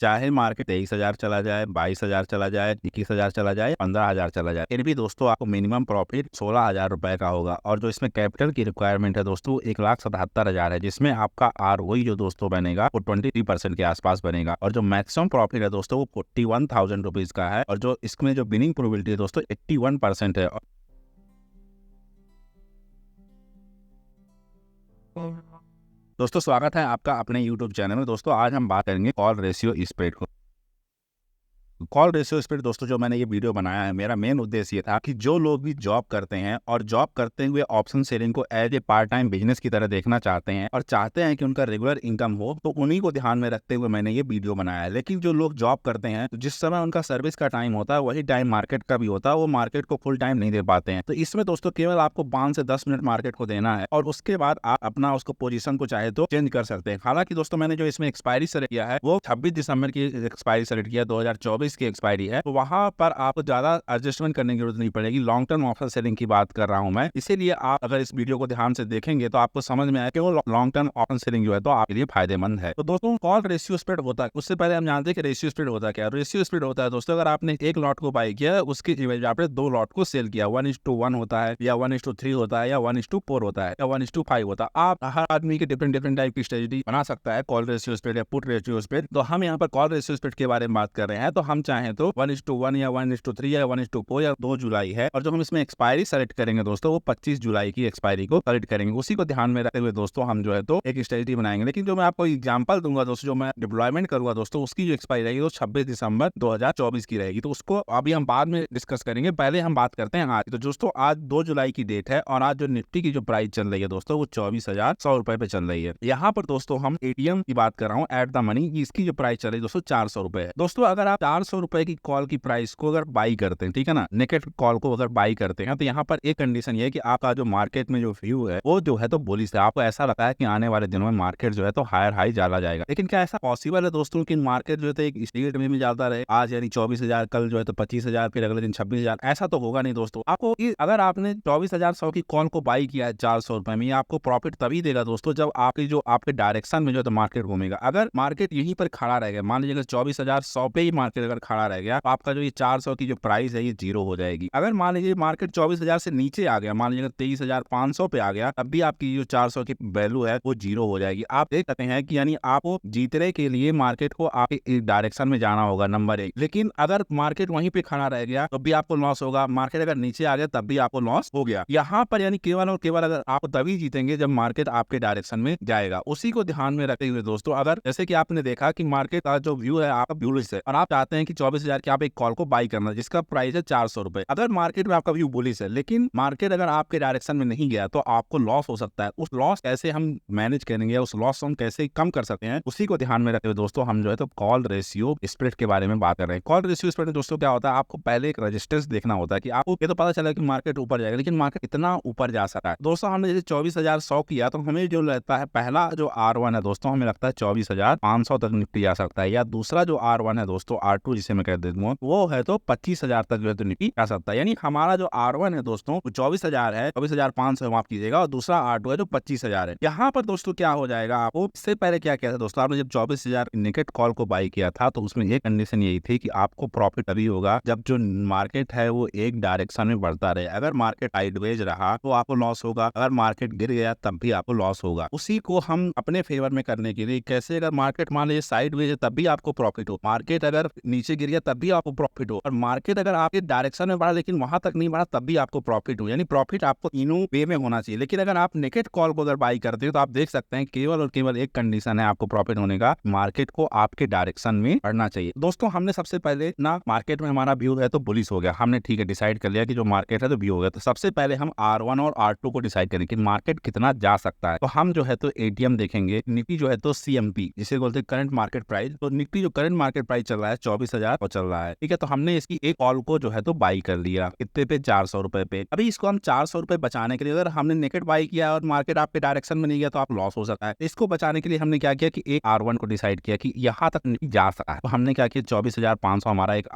चाहे मार्केट 23,000 चला जाए, 22,000 चला जाए, 21,000 चला जाए, 15,000 चला जाए, फिर भी दोस्तों आपको मिनिमम प्रॉफिट 16,000 रुपए का होगा। और जो इसमें कैपिटल की रिक्वायरमेंट है दोस्तों 1,77,000 है, जिसमें आपका ROE जो दोस्तों बनेगा वो 23% के आसपास बनेगा। और जो मैक्सिमम प्रॉफिट है दोस्तों वो 41,000 रुपीज का है, और जो इसमें जो विनिंग प्रोबेबिलिटी है दोस्तों 81% है। दोस्तों स्वागत है आपका अपने YouTube चैनल में। दोस्तों आज हम बात करेंगे कॉल रेशियो स्प्रेड को। कॉल रेशियो स्प्रेड दोस्तों जो मैंने ये वीडियो बनाया है, मेरा मेन उद्देश्य ये था कि जो लोग भी जॉब करते हैं और जॉब करते हुए ऑप्शन सेलिंग को as a part time business की तरह देखना चाहते हैं और चाहते हैं कि उनका रेगुलर इनकम हो, तो उन्हीं को ध्यान में रखते हुए मैंने ये वीडियो बनाया है। लेकिन जो लोग जॉब करते हैं तो जिस समय उनका सर्विस का टाइम होता है वही टाइम मार्केट का भी होता है, वो मार्केट को फुल टाइम नहीं दे पाते हैं। तो इसमें दोस्तों केवल आपको 5 से 10 मिनट मार्केट को देना है और उसके बाद आप अपना उसको पोजीशन को चाहे तो चेंज कर सकते हैं। हालांकि दोस्तों मैंने जो इसमें एक्सपायरी सेलेक्ट किया है वो 26 दिसंबर की एक्सपायरी सेलेक्ट किया, 2024 की एक्सपायरी है, तो वहां पर आपको ज्यादा एडजस्टमेंट करने की जरूरत नहीं पड़ेगी। लॉन्ग टर्म ऑप्शन सेलिंग की बात कर रहा हूं मैं, इसीलिए आप अगर इस वीडियो को ध्यान से देखेंगे तो आपको समझ में आए कि वो लॉन्ग टर्म ऑप्शन सेलिंग जो है तो आपके लिए फायदेमंद है। तो दोस्तों कॉल रेशियो स्प्रेड होता है, उससे पहले हम जानते हैं कि रेशियो स्प्रेड होता है क्या। रेशियो स्प्रेड होता है दोस्तों, अगर आपने एक लॉट को बाई किया उसकी इमेज आपने 2 लॉट को सेल किया, 1:1 होता है या 1:3 होता है या 1:4 होता है या 1:5 होता है। आप हर आदमी के डिफरेंट टाइप की स्ट्रेटजी बना सकता है, कॉल रेशियो स्प्रेड या पुट रेशियो स्प्रेड। तो हम यहाँ पर कॉल रेशियो स्प्रेड के बारे में बात कर रहे हैं, तो हम चाहें तो 1:1 या 1:3 या 1:4 या 2 जुलाई है, और जो हम इसमें एक्सपायरी सेलेक्ट करेंगे दोस्तों वो 25 जुलाई की एक्सपायरी को सेलेक्ट करेंगे। उसी को ध्यान में रखते हुए दोस्तों हम जो है तो एक स्ट्रेटजी बनाएंगे। लेकिन जो मैं आपको एग्जांपल दूंगा दोस्तों, जो मैं डिप्लॉयमेंट करूंगा दोस्तों, उसकी जो एक्सपायरी रहेगी वो 26 दिसंबर 2024 की रहेगी। तो उसको अभी हम बाद में डिस्कस करेंगे, पहले हम बात करते हैं आज। तो दोस्तों आज 2 जुलाई की डेट है और आज जो निफ्टी की जो प्राइस चल रही है दोस्तों वो 24,100 रुपए पे चल रही है। यहाँ पर दोस्तों हम एटीएम की बात कर रहा हूँ, एट द मनी, इसकी जो प्राइस चल रही है दोस्तों 400 रुपए है। दोस्तों अगर आप 400 रुपए की कॉल की प्राइस को अगर बाई करते हैं, ठीक है ना, नेकेड कॉल को अगर बाई करते हैं, तो यहाँ पर एक कंडीशन ये है कि आपका जो मार्केट में जो व्यू है वो जो है तो बुलिश है। आपको ऐसा लगता है कि आने वाले दिनों में मार्केट जो है तो हायर हाई चला जाएगा। लेकिन क्या ऐसा पॉसिबल है दोस्तों कि मार्केट जो है तो एक स्टेट में भी जाता रहे, आज यानी 24,000, कल जो है तो 25,000, फिर अगले दिन 26,000? ऐसा तो होगा नहीं दोस्तों। आपको अगर आपने 24,100 की कॉल को बाई किया है 400 रुपए में, आपको प्रॉफिट तभी देगा दोस्तों जब आपकी जो आपके डायरेक्शन में जो है तो मार्केट घूमेगा। अगर मार्केट यहीं पर खड़ा रह गया, मान लीजिए 24,100 पे ही मार्केट अगर खड़ा रह गया, तो आपका जो ये 400 की जो प्राइस है ये जीरो हो जाएगी। अगर मान लीजिए मार्केट 24,000 से नीचे आ गया, मान लीजिए 23,500 पे आ गया, तब भी आपकी जो 400 की वैल्यू है वो जीरो हो जाएगी। आप देख सकते हैं कि यानी आपको जीतने के लिए मार्केट को आपके डायरेक्शन में जाना होगा, नंबर 1। लेकिन अगर मार्केट वहीं पे खड़ा रह गया तब भी आपको लॉस होगा, मार्केट अगर नीचे आ गया तब भी आपको लॉस हो गया। यहाँ पर यानी केवल और केवल अगर आप तभी जीतेंगे जब मार्केट आपके डायरेक्शन में जाएगा। उसी को ध्यान में रखते हुए दोस्तों, अगर जैसे कि आपने देखा कि मार्केट का जो व्यू है आपका बुलिश है और आप चाहते हैं कि 24,000 की आप एक कॉल को बाई करना जिसका प्राइस है 400 रुपए। अगर मार्केट में आपका व्यू बुलिश है लेकिन मार्केट अगर आपके डायरेक्शन में नहीं गया तो आपको लॉस हो सकता है। उस लॉस कैसे हम मैनेज करेंगे, उस लॉस हम कैसे कम कर सकते हैं, उसी को ध्यान में रखते हुए दोस्तों हम जो है तो कॉल रेशियो स्प्रेड के बारे में बात कर रहे हैं। कॉल रेशियो स्प्रेड में दोस्तों क्या होता है, आपको पहले एक रेजिस्टेंस देखना होता है कि आपको ये तो पता चला कि मार्केट ऊपर जाएगा, लेकिन मार्केट कितना ऊपर जा सकता है। दोस्तों हमने जैसे 24,100 किया तो हमें जो लगता है पहला जो R1 है दोस्तों, हमें लगता है 24,500 तक निफ्टी जा सकता है, या दूसरा जो R1 है दोस्तों, R2 जिसे मैं कह देता हूँ, वो है तो 25,000 तक जो है तो निफ्टी जा सकता है। यानी हमारा जो R1 है दोस्तों 24,000 है, 24,500 माफ कीजिएगा, और दूसरा R2 है जो 25,000 है। यहाँ पर दोस्तों क्या हो जाएगा, आपको इससे पहले क्या किया था दोस्तों, आपने जब 24,000 नेकेड कॉल को बाई किया था तो उसमें एक कंडीशन यही थी कि आपको प्रॉफिट तभी होगा जब जो मार्केट है वो एक डायरेक्शन में बढ़ता रहे। अगर मार्केट साइडवेज रहा तो आपको लॉस होगा, अगर मार्केट गिर गया तब भी आपको लॉस होगा। उसी को हम अपने फेवर में करने के लिए कैसे, अगर मार्केट मान लीजिए साइडवेज है तब भी आपको प्रॉफिट हो, मार्केट अगर नीचे गिर गया तब भी आपको प्रॉफिट हो, और मार्केट अगर आपके डायरेक्शन में बढ़ा लेकिन वहां तक नहीं बढ़ा तब भी आपको प्रॉफिट हो। यानी प्रॉफिट आपको तीनों वे में होना चाहिए। लेकिन अगर आप नेकेड कॉल को अगर बाई करते हो तो आप देख सकते हैं केवल और केवल एक कंडीशन है आपको प्रॉफिट होने का, मार्केट को आपके डायरेक्शन में बढ़ना चाहिए। दोस्तों हमने सबसे पहले ना मार्केट में हमारा व्यू है तो बुलिश हो गया, हमने ठीक है डिसाइड कर लिया कि जो मार्केट है तो व्यू हो गया, तो सबसे पहले हम R1 और R2 को डिसाइड करें कि मार्केट कितना जा सकता है। तो हम जो है तो एटीएम देखेंगे, निफ्टी जो है तो CMP जिसे बोलते हैं करंट मार्केट प्राइस। तो निफ्टी जो करंट मार्केट प्राइस चल रहा है 25,000 को चल रहा है, ठीक है। तो हमने इसकी एक कॉल को जो है तो बाई कर लिया, कितने पे, 400 रुपए पे। अभी इसको हम 400 रुपए बचाने के लिए, अगर हमने नेकेट बाई किया और मार्केट आपके डायरेक्शन में नहीं गया तो आप लॉस हो सकता है। इसको बचाने के लिए हमने क्या किया कि एक R1 को डिसाइड किया कि यहाँ तक नहीं जा सका है, तो हमने क्या किया 24,500 हमारा एक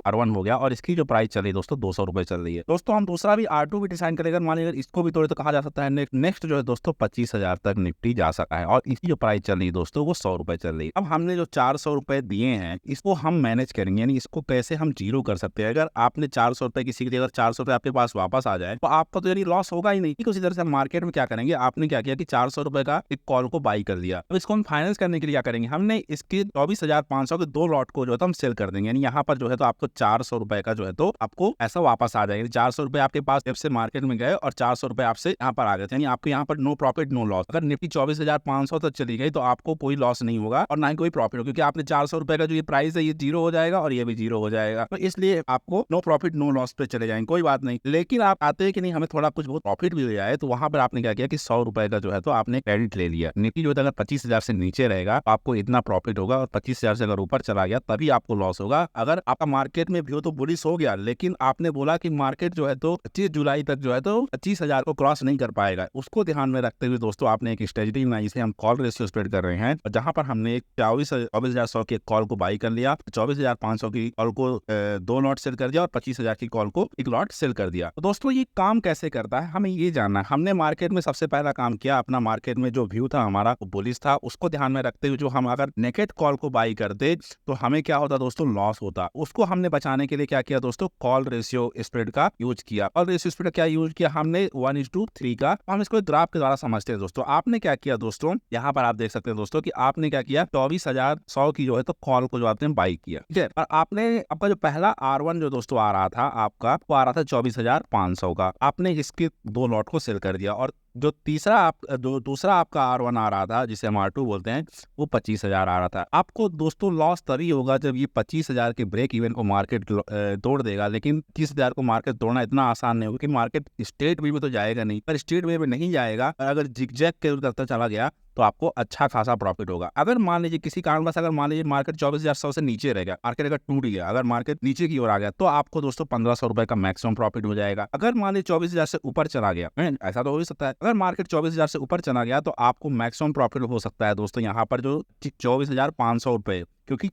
R1 हो गया और इसकी जो प्राइस चली दोस्तों 200 रुपए चल रही है। दोस्तों हम दूसरा भी R2 भी डिसाइड करेंगे, मान लीजिए इसको भी तोड़े तो कहा जा सकता है नेक्स्ट जो है दोस्तों 25,000 तक निफ्टी जा सका है और इसकी जो प्राइस चल रही है दोस्तों वो 100 रुपए चल रही है। अब हमने जो 400 रुपए दिए हैं इसको हम मैनेज करेंगे, यानी इसको कैसे हम जीरो कर सकते हैं। अगर आपने 400 रुपए किसी के लिए, अगर 400 रुपए आपके पास वापस आ जाए तो आपका तो यानी लॉस होगा ही नहीं। ठीक उसी तरह से हम मार्केट में क्या करेंगे, आपने क्या किया कि 400 रुपए का एक कॉल को बाई कर दिया। अब इसको हम फाइनेंस करने के लिए क्या करेंगे, हमने इसके 24,500 के 2 लॉट को जो है तो हम सेल कर देंगे, यानी यहाँ पर जो है तो आपको 400 रुपए का जो है तो आपको ऐसा वापस आ जाएगा। 400 रुपए आपके पास जब से मार्केट में गए और 400 रुपए आपसे यहाँ पर आ गए, यानी आपके यहाँ पर नो प्रॉफिट नो लॉस। अगर निफ्टी 24,500 तक चली गई तो आपको कोई लॉस नहीं होगा और ना ही कोई प्रॉफिट होगा, क्योंकि आपने 400 रुपए का जो ये प्राइस है ये जीरो हो जाएगा और ये भी जीरो हो जाएगा, तो इसलिए आपको नो प्रॉफिट नो लॉस पे चले जाएंगे, कोई बात नहीं। लेकिन आप आते हैं कि नहीं हमें थोड़ा कुछ बहुत प्रॉफिट भी हो जाए, तो वहां पर आपने क्या किया कि 100 रुपए का जो है तो आपने क्रेडिट ले लिया। निफ्टी जो है अगर 25,000 से नीचे रहेगा तो आपको इतना प्रॉफिट होगा और 25,000 से अगर ऊपर चला गया तभी आपको लॉस होगा। अगर आपका मार्केट में व्यू तो बुलिश हो गया, लेकिन आपने बोला कि मार्केट जो है तो 25 जुलाई तक जो है तो 25,000 को क्रॉस नहीं कर पाएगा, उसको ध्यान में रखते हुए दोस्तों आपने एक स्ट्रेटजी बनाई जिसे हम कॉल रेशियो स्प्रेड कर रहे हैं, जहां पर हमने एक 24,100 की कॉल को बाई कर लिया, 24,500 की कॉल को 2 लॉट सेल कर दिया और 25,000 की कॉल को 1 लॉट सेल कर दिया। तो दोस्तों ये काम कैसे करता है हमें ये जानना है। हमने मार्केट में सबसे पहला काम किया, अपना मार्केट में जो व्यू था हमारा बुलिश था, उसको ध्यान में रखते हुए जो हम अगर नेकेट कॉल को बाई करते तो हमें क्या होता दोस्तों, लॉस होता। उसको हमने बचाने के लिए क्या किया दोस्तों, कॉल रेशियो स्प्रेड का यूज किया। और रेशियो स्प्रेड क्या यूज किया हमने 1:3 का। हम इसको ग्राफ के द्वारा समझते हैं दोस्तों। आपने क्या किया दोस्तों, यहाँ पर आप देख सकते हैं दोस्तों कि आपने क्या किया 24,100 की जो है तो कॉल को जो आपने बाई किया, ठीक है। और आपने आपका जो पहला R1 जो दोस्तों आ रहा था आपका, वो आ रहा था 24,500 का, आपने इसके 2 लॉट को सेल कर दिया। और जो दूसरा आपका R1 आ रहा था जिसे हम R2 बोलते हैं, वो 25,000 आ रहा था। आपको दोस्तों लॉस तभी होगा जब ये 25,000 के ब्रेक इवन को मार्केट तोड़ देगा, लेकिन 30,000 को मार्केट तोड़ना इतना आसान नहीं होगा कि मार्केट स्ट्रेट वे में तो जाएगा नहीं, पर स्ट्रेट वे में नहीं जाएगा और अगर जिगजैग के करता चला गया तो आपको अच्छा खासा प्रॉफिट होगा। अगर मान लीजिए किसी कारणवश अगर मान लीजिए मार्केट 24,100 से नीचे रह गया, मार्केट अगर टूट गया, अगर मार्केट नीचे की ओर आ गया तो आपको दोस्तों 1,500 रुपए का मैक्सिमम प्रॉफिट हो जाएगा। अगर मान लीजिए 24,000 से ऊपर चला गया, ऐसा तो हो ही सकता है, अगर मार्केट 24,000 से ऊपर चला गया तो आपको मैक्सिमम प्रॉफिट हो सकता है दोस्तों यहाँ पर जो 24,500 रुपए। क्योंकि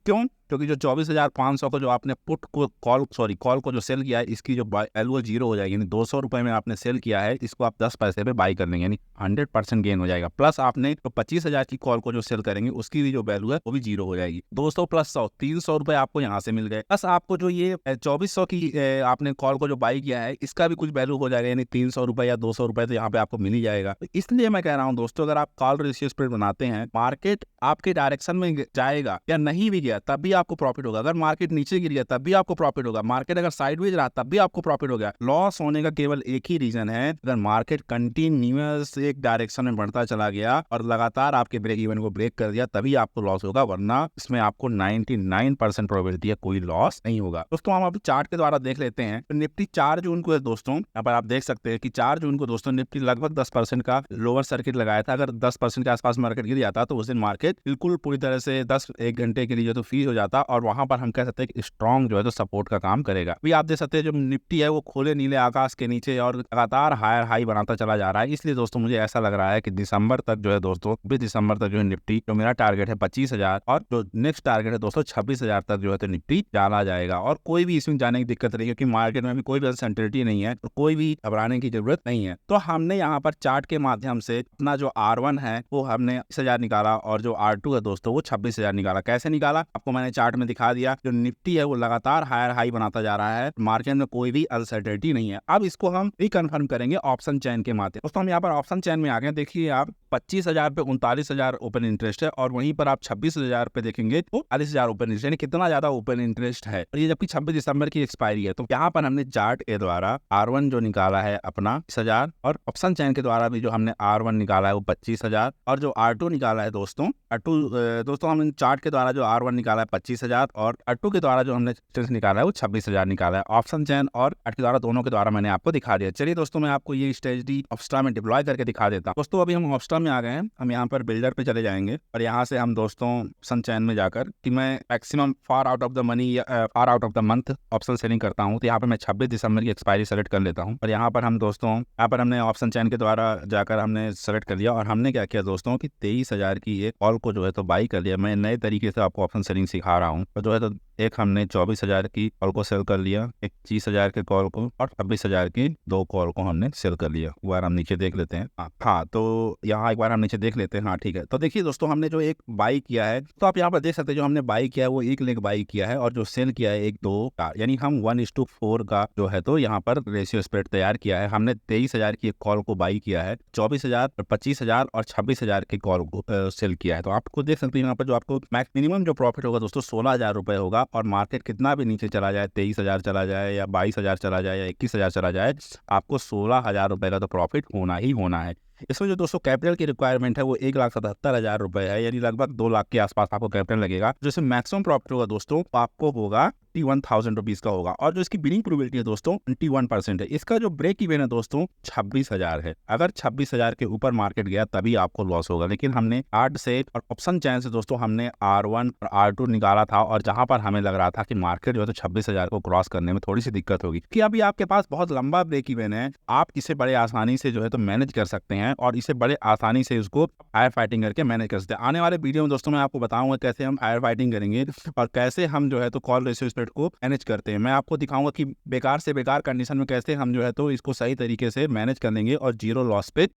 जो 24,500 को जो आपने पुट को कॉल को जो सेल किया है, इसकी जो वैल्यू जीरो हो जाएगी, यानी 200 रुपए में आपने सेल किया है, इसको आप 10 पैसे पे बाई कर लेंगे, यानी 100% गेन हो जाएगा। प्लस आपने तो 25,000 की कॉल को जो सेल करेंगे उसकी भी जो वैल्यू है वो भी जीरो हो जाएगी। 200 प्लस 100 300 रुपए आपको यहाँ से मिल गए। प्लस आपको जो ये 2400 की आपने कॉल को जो बाई किया है इसका भी कुछ वैल्यू हो जाएगा, यानी 300 रुपए या 200 रुपए तो यहाँ पे आपको मिल ही जाएगा। तो इसलिए मैं कह रहा हूँ दोस्तों, अगर आप कॉल रेशियो स्प्रेड बनाते हैं, मार्केट आपके डायरेक्शन में जाएगा या नहीं भी गया तब भी आपको प्रॉफिट होगा। अगर मार्केट नीचे गिर गया तब भी आपको प्रॉफिट होगा। मार्केट अगर साइडवेज रहा तब भी आपको प्रॉफिट होगा। लॉस होने का केवल एक ही रीजन है, अगर मार्केट कंटिन्यूअस एक डायरेक्शन में बढ़ता चला गया और लगातार आपके ब्रेक इवन को ब्रेक कर दिया तभी आपको लॉस होगा, वरना इसमें आपको 99% प्रोबेबिलिटी है कोई लॉस नहीं होगा। दोस्तों हम अभी चार्ट के द्वारा देख लेते हैं। तो निफ्टी 4 जून को है दोस्तों, यहाँ पर आप देख सकते हैं कि 4 जून को दोस्तों निफ्टी लगभग 10% का लोअर सर्किट लगाया था। अगर 10% के आसपास मार्केट गिर जाता तो उस दिन मार्केट बिल्कुल पूरी तरह से 10-1 घंटे के लिए जो तो फ्रीज हो जाता और वहां पर हम कह सकते हैं कि स्ट्रॉन्ग जो है तो सपोर्ट का काम करेगा। अभी आप देख सकते हैं जो निफ्टी है वो खोले नीले आकाश के नीचे और लगातार हायर हाई बनाता चला जा रहा है। इसलिए दोस्तों मुझे ऐसा लग रहा है कि दिसंबर तक जो है दोस्तों 20 दिसंबर तक जो है निफ्टी, जो मेरा टारगेट है 25,000 और जो नेक्स्ट टारगेट है दोस्तों 26,000 तक जो है तो निफ्टी चला जाएगा। और कोई भी इसमें जाने की दिक्कत नहीं, क्योंकि मार्केट में भी कोई भी अनसर्टेनिटी नहीं है, तो कोई भी घबराने की जरूरत नहीं है। तो हमने यहाँ पर चार्ट के माध्यम से अपना जो R1 है वो हमने 20,000 निकाला और जो R2 है दोस्तों वो 26,000 निकाला। कैसे निकाला आपको मैंने चार्ट में दिखा दिया। जो निफ्टी है वो लगातार हायर हाई बनाता जा रहा है, मार्केट में कोई भी अनसर्टेनिटी नहीं है। अब इसको हम रिकन्फर्म करेंगे ऑप्शन चेन के माध्यम। दोस्तों हम यहाँ पर ऑप्शन चेन में आ गए। देखिए आप 25,000 पे 39,000 ओपन इंटरेस्ट है और वहीं पर आप 26,000 पे देखेंगे तो 40,000 ओपन इंटरेस्ट, यानी कितना ज्यादा ओपन इंटरेस्ट है। और ये जबकि 26 दिसंबर की एक्सपायरी है। तो यहाँ पर हमने चार्ट के द्वारा R1 जो निकाला है अपना 20,000 और ऑप्शन चेन के द्वारा भी जो हमने R1 निकाला है वो 25,000 और जो R2 निकाला है दोस्तों दोस्तों हमने चार्ट के द्वारा जो R1 निकाला है 25,000 और R2 के द्वारा जो हमने निकाला है वो 26,000 निकाला है। ऑप्शन चेन और चार्ट के द्वारा दोनों के द्वारा मैंने आपको दिखा दिया। चलिए दोस्तों मैं आपको ये स्ट्रेटजी ऑप्स्ट्रा में डिप्लॉय करके दिखा देता हूँ। दोस्तों अभी हम ऑप्स्ट्रा में आ गए हैं, हम यहाँ पर बिल्डर पे चले जाएंगे और यहाँ से हम दोस्तों ऑप्शन चैन में जाकर कि मैं maximum far out of the money या far out of the month option selling करता हूँ, तो यहाँ पर मैं 26 दिसंबर की एक्सपायरी सेलेक्ट कर लेता हूँ। और यहाँ पर हम दोस्तों यहाँ पर हमने ऑप्शन चैन के द्वारा जाकर हमने सेलेक्ट कर लिया और हमने क्या किया दोस्तों कि 23,000 की एक कॉल को जो है तो बाई कर लिया। मैं नए तरीके से आपको ऑप्शन सेलिंग सिखा रहा हूँ। तो जो है तो एक हमने 24,000 की कॉल को सेल कर लिया, 21,000 के कॉल को और 26,000 की 2 कॉल को हमने सेल कर लिया। एक बार हम नीचे देख लेते हैं। हाँ, तो यहाँ एक बार हम नीचे देख लेते हैं। हाँ ठीक है, तो देखिए दोस्तों हमने जो एक बाई किया है, तो आप यहाँ पर देख सकते हैं जो हमने बाई किया है वो 1 लेग बाई किया है और जो सेल किया है 1-2 का, यानी हम 1:4 का जो है तो यहाँ पर रेशियो स्प्रेड तैयार किया है। हमने 23,000 की एक कॉल को बाई किया है, 24,000, 25,000 और 26,000 की कॉल को सेल किया है। तो आपको देख सकते हैं यहाँ पर जो आपको मिनिमम जो प्रॉफिट होगा दोस्तों 16,000 रुपए होगा। और मार्केट कितना भी नीचे चला जाए, 23,000 चला जाए या 22,000 चला जाए या 21,000 चला जाए, आपको 16,000 रुपए का तो प्रॉफिट होना ही होना है। इसमें जो दोस्तों कैपिटल की रिक्वायरमेंट है वो 1,77,000 रुपए है, यानी लगभग 2 लाख के आसपास आपको कैपिटल लगेगा। जैसे मैक्सिमम प्रॉफिट होगा दोस्तों आपको होगा 21,000 रुपीज का होगा। और जो इसकी बिलिंग प्रोबेबिलिटी है दोस्तों 21% है। इसका जो ब्रेक इवन है दोस्तों 26,000 है। अगर 26,000 के ऊपर मार्केट गया तभी आपको लॉस होगा। लेकिन हमने आर्ट से और ऑप्शन चैन से दोस्तों हमने R1 और R2 निकाला था और जहां पर हमें लग रहा था कि मार्केट जो है तो 26,000 को क्रॉस करने में थोड़ी सी दिक्कत होगी कि अभी आपके पास बहुत लंबा ब्रेक इवन है, आप इसे बड़े आसानी से जो है तो मैनेज कर सकते हैं और इसे बड़े आसानी से उसको फायर फाइटिंग करके मैनेज कर सकते हैं। आने वाले वीडियो में दोस्तों मैं आपको बताऊंगा कैसे हम फायर फाइटिंग करेंगे और कैसे हम जो है तो कॉल रेशियो स्प्रेड को मैनेज करते हैं। मैं आपको दिखाऊंगा कि बेकार से बेकार कंडीशन में कैसे हम जो है तो इसको सही तरीके से मैनेज कर लेंगे और जीरो लॉस पे